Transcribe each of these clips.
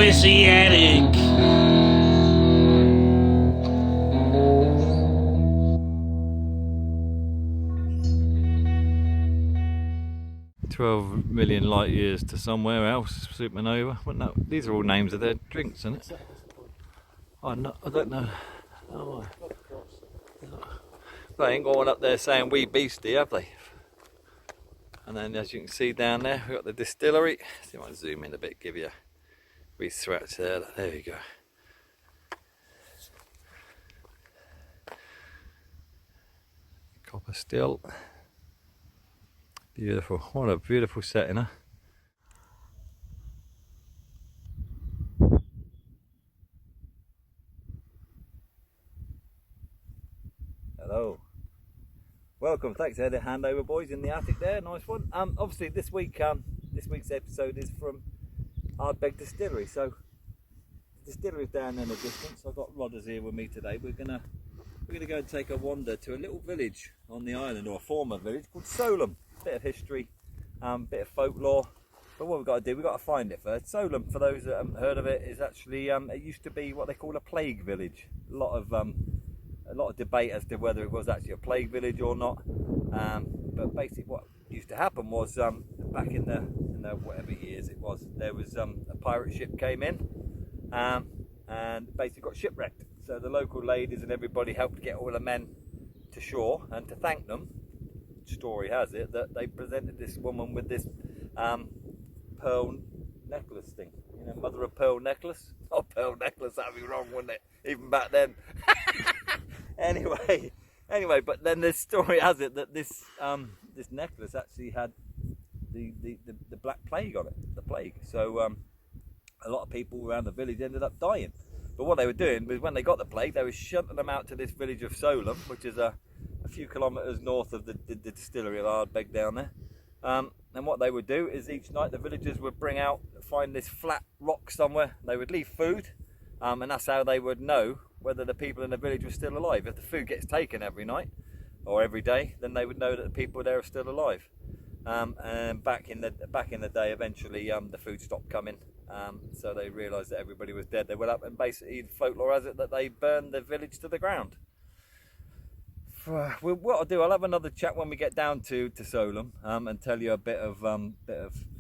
Messianic. 12 million light years to somewhere else, supernova. Well, no, these are all names of their drinks, isn't it? I don't know. Oh, they ain't going up there saying "we beastie," have they? And then, as you can see down there, we've got the distillery. See if I can zoom in a bit, give you a wee stretch there. There we go. Copper still. Beautiful. What a beautiful setting, huh? Hello. Welcome. Thanks, Ed. Hand over, boys, in the attic there. Nice one. Obviously, this week's episode is from Ardbeg Distillery. So, the distillery's down in the distance. I've got Rodders here with me today. We're gonna go and take a wander to a little village on the island, or a former village called Solam. Bit of history, bit of folklore. But what we've got to do, we've got to find it first. Solam, for those that haven't heard of it, is actually it used to be what they call a plague village. A lot of debate as to whether it was actually a plague village or not. But basically, what used to happen was back in the whatever years it was, there was a pirate ship came in and basically got shipwrecked. So the local ladies and everybody helped get all the men to shore, and to thank them, story has it that they presented this woman with this pearl necklace thing, you know, mother of pearl necklace. Not pearl necklace, that'd be wrong, wouldn't it, even back then? anyway, but then the story has it that this necklace actually had the black plague on it, the plague. So a lot of people around the village ended up dying. But what they were doing was, when they got the plague, they were shunting them out to this village of Solam, which is a few kilometres north of the distillery of Ardbeg down there. And what they would do is, each night the villagers would find this flat rock somewhere. They would leave food, and that's how they would know whether the people in the village were still alive. If the food gets taken every night or every day, then they would know that the people there are still alive. And back in the day, eventually the food stopped coming, so they realised that everybody was dead. They went up, and basically folklore has it that they burned the village to the ground. What I'll do, I'll have another chat when we get down to Solam, and tell you a bit of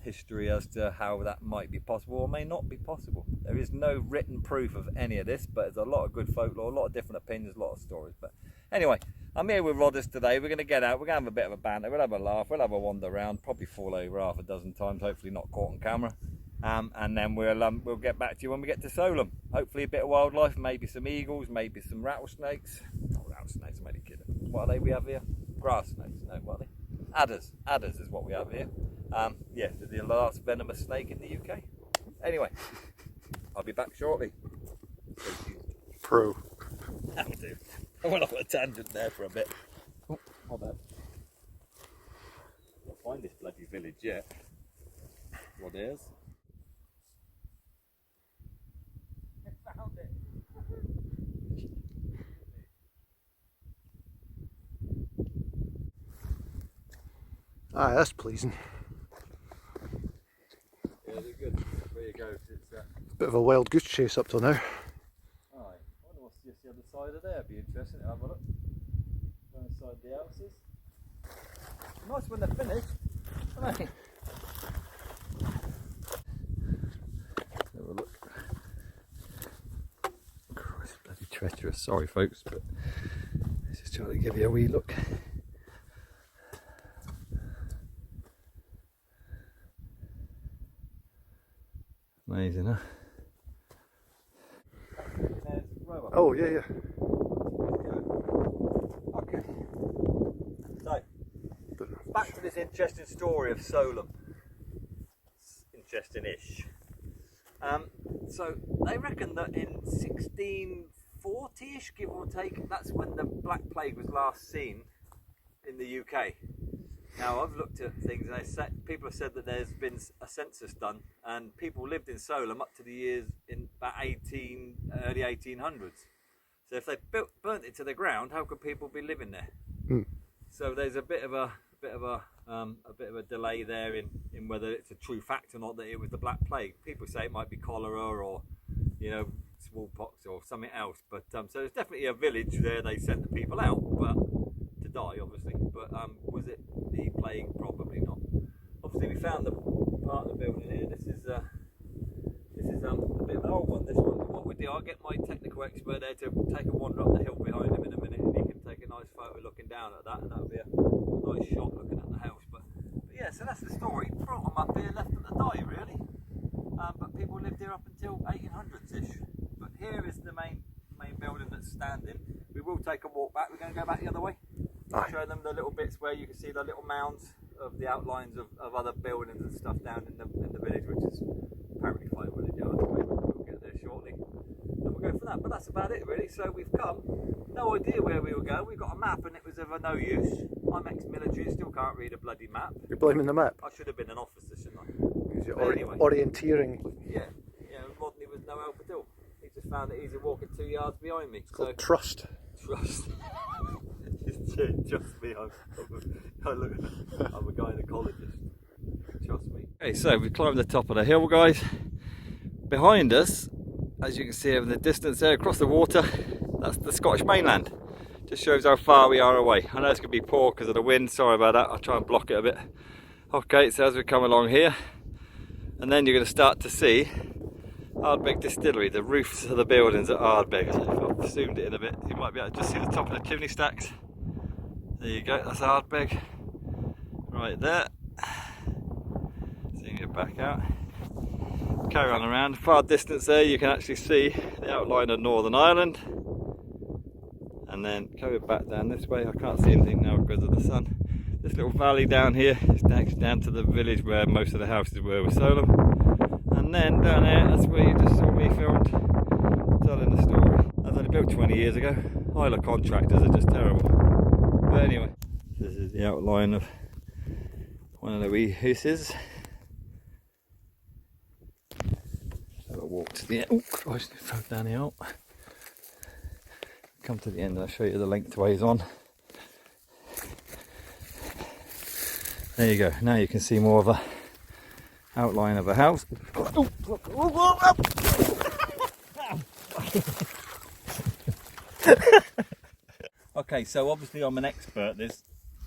history as to how that might be possible or may not be possible. There is no written proof of any of this, but there's a lot of good folklore, a lot of different opinions, a lot of stories. But anyway, I'm here with Rodders today. We're going to get out, we're going to have a bit of a banter, we'll have a laugh, we'll have a wander around, probably fall over half a dozen times, hopefully not caught on camera. And then we'll get back to you when we get to Solam. Hopefully a bit of wildlife, maybe some eagles, maybe some rattlesnakes. Not rattlesnakes, I'm only kidding. What are they we have here? Grass snakes, no, what are they? Adders is what we have here. Yeah, the last venomous snake in the UK. Anyway, I'll be back shortly. Pro. That'll do. I went off a tangent there for a bit. Oh, my bad. Can't find this bloody village yet. What is? I found it. Aye, that's pleasing. Yeah, they're good. There you go. It's, Bit of a wild goose chase up till now. aye. I wonder what's just the other side of there. It'd be interesting to have a look. Go inside the houses. Nice when they're finished. Aren't they? Have a look. Christ, bloody treacherous. Sorry, folks, but just trying to give you a wee look. Amazing, huh? Oh, yeah. Okay. So, back to this interesting story of Solam. It's interesting-ish. So, they reckon that in 1640-ish, give or take, that's when the Black Plague was last seen in the UK. Now, I've looked at things, and people have said that there's been a census done, and people lived in Solam up to the years in about early 1800s. So if they burnt it to the ground, how could people be living there? So there's a bit of a bit of a delay there in whether it's a true fact or not that it was the Black Plague. People say it might be cholera or, you know, smallpox or something else. But so there's definitely a village there. They sent the people out, but to die, obviously. But was it the plague? Probably not. Obviously, we found the part of the building here. This is a bit of an old one. This one. What we do, I'll get my technical expert there to take a wander up the hill behind him in a minute, and he can take a nice photo looking down at that, and that'll be a nice shot looking at the house. But yeah, so that's the story. Brought them up here, left them to die, really. But people lived here up until 1800s-ish. But here is the main building that's standing. We will take a walk back. We're going to go back the other way. Show them the little bits where you can see the little mounds of the outlines of other buildings and stuff down in the village, which is apparently 500 yards away. We'll get there shortly, and we'll go for that. But that's about it, really. So we've come, no idea where we were going. We got a map, and it was of no use. I'm ex-military, still can't read a bloody map. You're blaming the map? I should have been an officer, shouldn't I? Anyway. Orienteering. Yeah, Rodney was no help at all. He just found it easy walking 2 yards behind me. It's called trust. Trust. Just me. I'm a gynecologist. Trust me. Okay, so we climbed the top of the hill, guys. Behind us, as you can see in the distance there, across the water, that's the Scottish mainland. Just shows how far we are away. I know it's going to be poor because of the wind. Sorry about that. I'll try and block it a bit. Okay, so as we come along here, and then you're going to start to see Ardbeg Distillery, the roofs of the buildings at Ardbeg. If I've zoomed it in a bit, you might be able to just see the top of the chimney stacks. There you go, that's Ardbeg right there. Seeing it back out. Carry on around. Far distance there, you can actually see the outline of Northern Ireland. And then carry back down this way. I can't see anything now because of the sun. This little valley down here is next down to the village where most of the houses were with Solam. And then down there, that's where you just saw me filmed telling the story. That was only built 20 years ago. Isla contractors are just terrible. But anyway, this is the outline of one of the wee houses. Have a walk to the end. Oh Christ, I fell down the hill. Come to the end and I'll show you the lengthways on. There you go, now you can see more of a outline of a house. Okay, so obviously I'm an expert. There's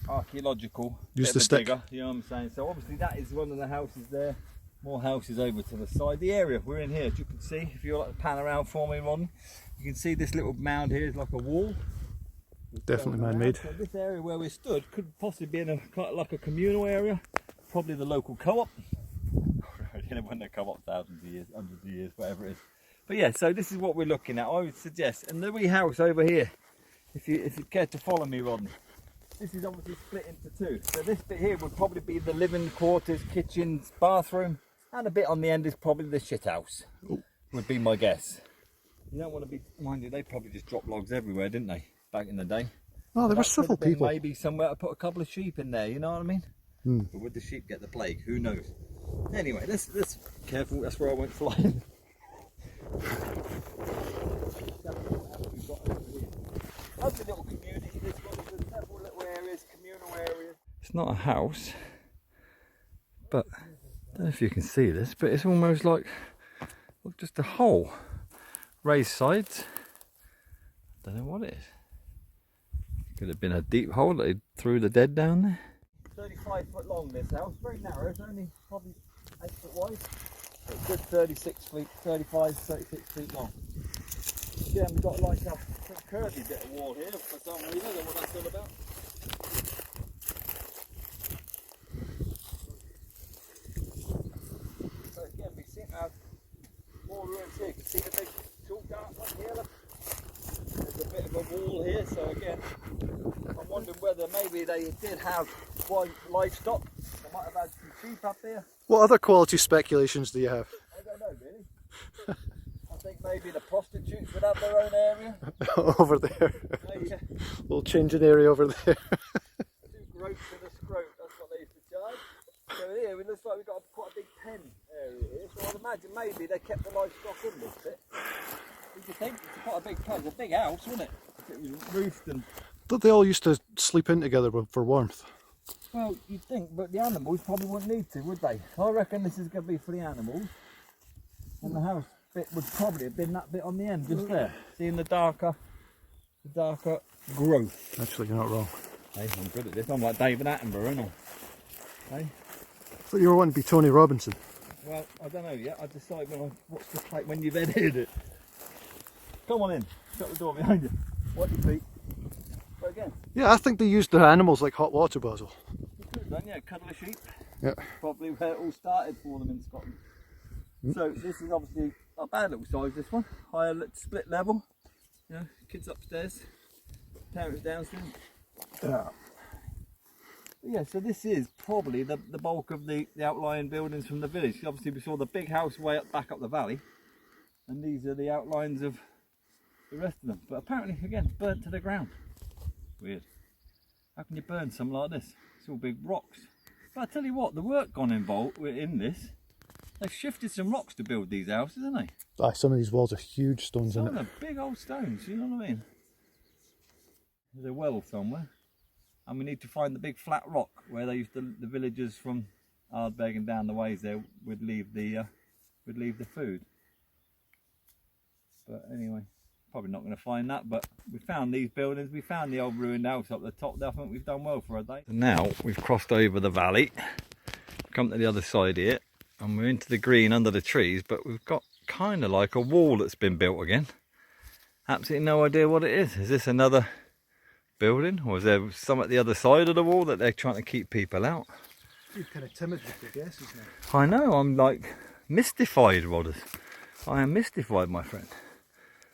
archaeological. Use the stick. Digger, you know what I'm saying? So obviously that is one of the houses there. More houses over to the side. The area we're in here, as you can see, if you like to pan around for me, Ron, you can see this little mound here is like a wall. Definitely man-made. So this area where we stood could possibly be in like a communal area. Probably the local co-op. You know, when they come up thousands of years, hundreds of years, whatever it is. But yeah, so this is what we're looking at. I would suggest, and the wee house over here, if you care to follow me, Rodney, this is obviously split into two. So this bit here would probably be the living quarters, kitchens, bathroom, and a bit on the end is probably the shit house. Ooh. Would be my guess. You don't want to be, mind you, they probably just dropped logs everywhere, didn't they, back in the day? Oh, there were several people. Maybe somewhere to put a couple of sheep in there, you know what I mean? But would the sheep get the plague? Who knows? Anyway, let's careful, that's where I went flying. That's a little community, this one, there's several little areas, communal areas. It's not a house, but I don't know if you can see this, but it's almost like, look, just a hole. Raised sides. Don't know what it is. Could have been a deep hole that they threw the dead down there. 35 foot long this house, very narrow, it's only probably 8 foot wide. So it's good 36 feet, 36 feet long. Yeah, we've got like a curvy bit of wall here for some reason, I don't know what that's all about. So again, we seem to have more rooms here. You can see the big chalk dart one here, look. There's a bit of a wall here, so again, I'm wondering whether maybe they did have livestock. They might have had some sheep up there. What other quality speculations do you have? I don't know really. I think maybe the prostitutes would have their own area. Over there. Oh, yeah. Little changing area over there. 2 groats and a scroat, that's what they used to charge. So here it looks like we've got quite a big pen area here, so I'd imagine maybe they kept the livestock in this bit. What do you think? It's quite a big pen, it's a big house, wasn't it? If it was roofed and... But they all used to sleep in together for warmth. Well, you'd think, but the animals probably wouldn't need to, would they? I reckon this is going to be for the animals. And the house bit would probably have been that bit on the end, just there. Seeing the darker growth. Actually, you're not wrong. Hey, I'm good at this. I'm like David Attenborough, aren't I? Hey? I thought you were wanting to be Tony Robinson. Well, I don't know yet. I decide when I watch the plate when you've edited it. Come on in. Shut the door behind you. What do you think? But again. Yeah, I think they used their animals like hot water, Basil. You could have done, yeah. Cuddle a sheep. Yeah. Probably where it all started for them in Scotland. So this is obviously not a bad little size, this one. Higher split level. You know, kids upstairs, parents downstairs. Yeah, so this is probably the bulk of the outlying buildings from the village. Obviously we saw the big house way up back up the valley, and these are the outlines of the rest of them. But apparently, again, burnt to the ground. Weird. How can you burn something like this? It's all big rocks. But I tell you what, the work gone involved in this. They've shifted some rocks to build these houses, haven't they? Aye, some of these walls are huge stones Some in of it. them big old stones, you know what I mean? There's a well somewhere. And we need to find the big flat rock where they used to, the villagers from Ardbeg and down the ways there would leave the food. But anyway, probably not going to find that. But we found these buildings. We found the old ruined house up the top there. I think we've done well for a day. So now we've crossed over the valley, come to the other side here, and we're into the green under the trees. But we've got kind of like a wall that's been built again. Absolutely no idea what it is. Is this another building, or is there some at the other side of the wall that they're trying to keep people out? You're kind of timid with your guesses now. I know, I'm like mystified, Rodders. I am mystified, my friend.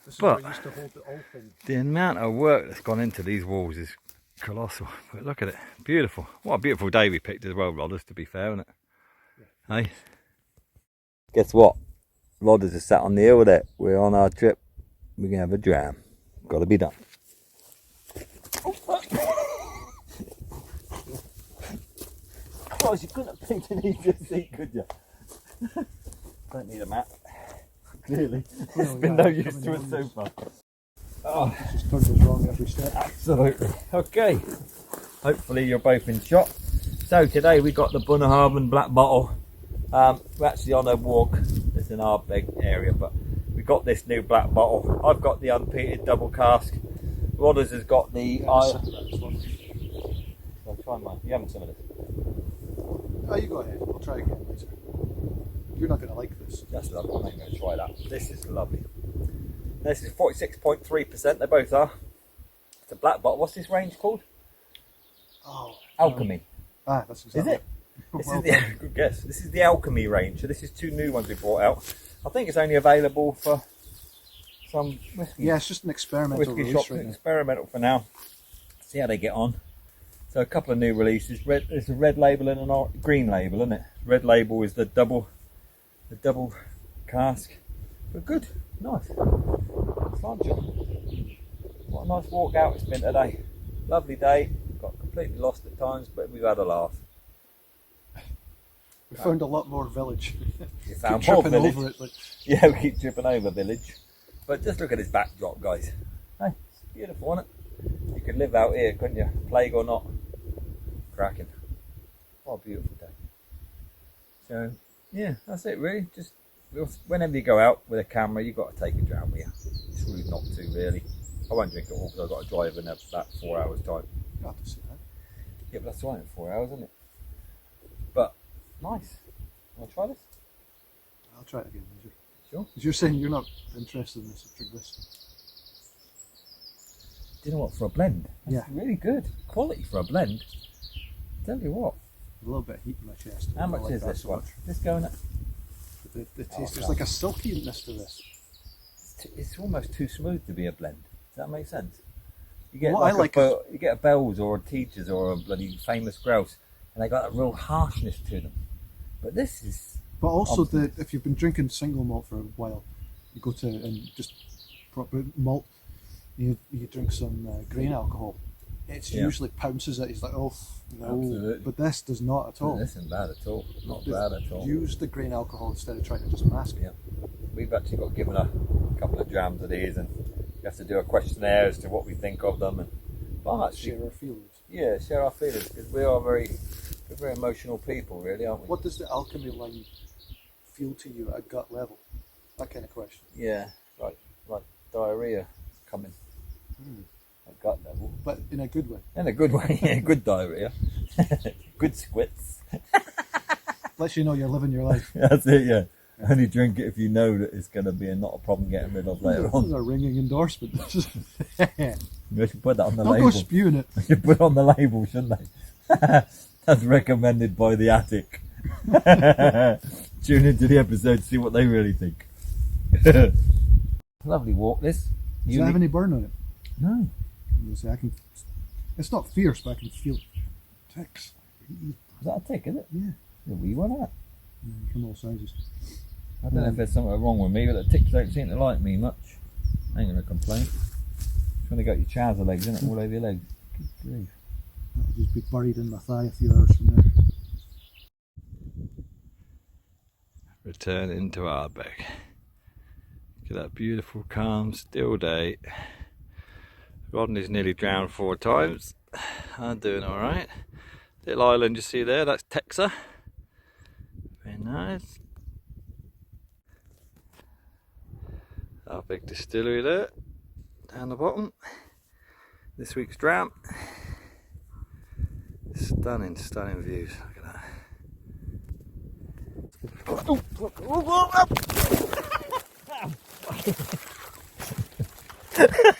This is But where I used to hold the open. the amount of work that's gone into these walls is colossal. But look at it, beautiful. What a beautiful day we picked as well, Rodders, to be fair, isn't it? Yeah. Hey? Guess what? Rodders is sat on the hill there. We're on our trip. We're going to have a dram. Got to be done. Gosh, you couldn't have picked an easier seat, could you? Don't need a mat. Clearly, there's been no use to it so far. Oh, It's just turned us wrong every step. absolutely. Okay. Hopefully you're both in shot. So today we got the Bunnahabhain Black Bottle. We're actually on a walk. It's an Ardbeg area, but we got this new black bottle. I've got the unpeated double cask. Rodders has got the. I'll try mine. You haven't some of this. Oh, you go ahead. We'll try again later. You're not going to like this. That's lovely. I'm going to try that. This is lovely. This is 46.3%. They both are. It's a black bottle. What's this range called? Oh. Alchemy. That's exactly. Is it? This is the good guess. This is the Alchemy range. So this is two new ones we brought out. I think it's only available for some whiskey. Yeah, it's just an experimental Whiskey release shops. right now. Experimental for now. See how they get on. So a couple of new releases. There's a red label and a green label, isn't it? Red label is the double cask. But good, nice. Slancho. What a nice walk out it's been today. Lovely day. Got completely lost at times, but we've had a laugh. We found a lot more village. You found Keep more tripping village. over it. Like, Yeah, we keep tripping over village. But just look at this backdrop, guys. Hey, it's beautiful, isn't it? You could live out here, couldn't you? Plague or not. Cracking. What a beautiful day. So, yeah, that's it really. Just whenever you go out with a camera, you've got to take a dram with you. It's rude not to, really. I won't drink it all because I've got to drive in about 4 hours' time. you have to see that. Yeah, but that's right in 4 hours, isn't it? But, nice. Want to try this? I'll try it again later. Sure. Because you're saying you're not interested in this, drink this. Do you know what, for a blend? That's Yeah. really good. Quality for a blend. Tell you what. A little bit of heat in my chest. How I don't much like is that this so one? much. This going at... But the taste, there's God. like a silkiness to this. It's almost too smooth to be a blend. Does that make sense? You get What I like you get a Bell's or a Teacher's or a bloody Famous Grouse, and they got a real harshness to them. But this is... But also, Obviously. if you've been drinking single malt for a while, you go to and just proper malt, you drink some grain alcohol. It Yeah. usually pounces it. He's like, oh no, Absolutely. but this does not at all. This isn't bad at all. Not They've bad at all. Use the grain alcohol instead of trying to just mask it. Yeah. We've actually got given a couple of drams of these, and we have to do a questionnaire as to what we think of them. And but I'm actually Share our feelings. Yeah, share our feelings, because we're very emotional people, really, aren't we? What does the alchemy line feel to you at a gut level? That kind of question. Yeah, like diarrhea coming at gut level. But in a good way. In a good way, yeah, good diarrhea. Good squits. Lets you know you're living your life. That's it, yeah. Only drink it if you know that it's going to be not a problem getting rid of later on. This is a ringing endorsement. You should put that on the Don't label. go spewing it. You should put it on the label, shouldn't they? That's recommended by the attic. Tune into the episode to see what they really think. Lovely walk, this. Does it have any burn on it? No. I can. It's not fierce, but I can feel it. Ticks. Is that a tick, is it? Yeah. A wee one, isn't it? Yeah, from all sizes. I don't know if there's something wrong with me, but the ticks don't seem to like me much. I ain't going to complain. It's when they got your trouser legs, isn't it? All over your legs. Good grief. That'll just be buried in my thigh a few hours from there. Return into Ardbeg. Look at that beautiful, calm, still day. Rodney's nearly drowned 4 times. I'm doing alright. Little island you see there, that's Texa. Very nice. Ardbeg Distillery there, down the bottom. This week's dram. Stunning, stunning views. Look at that.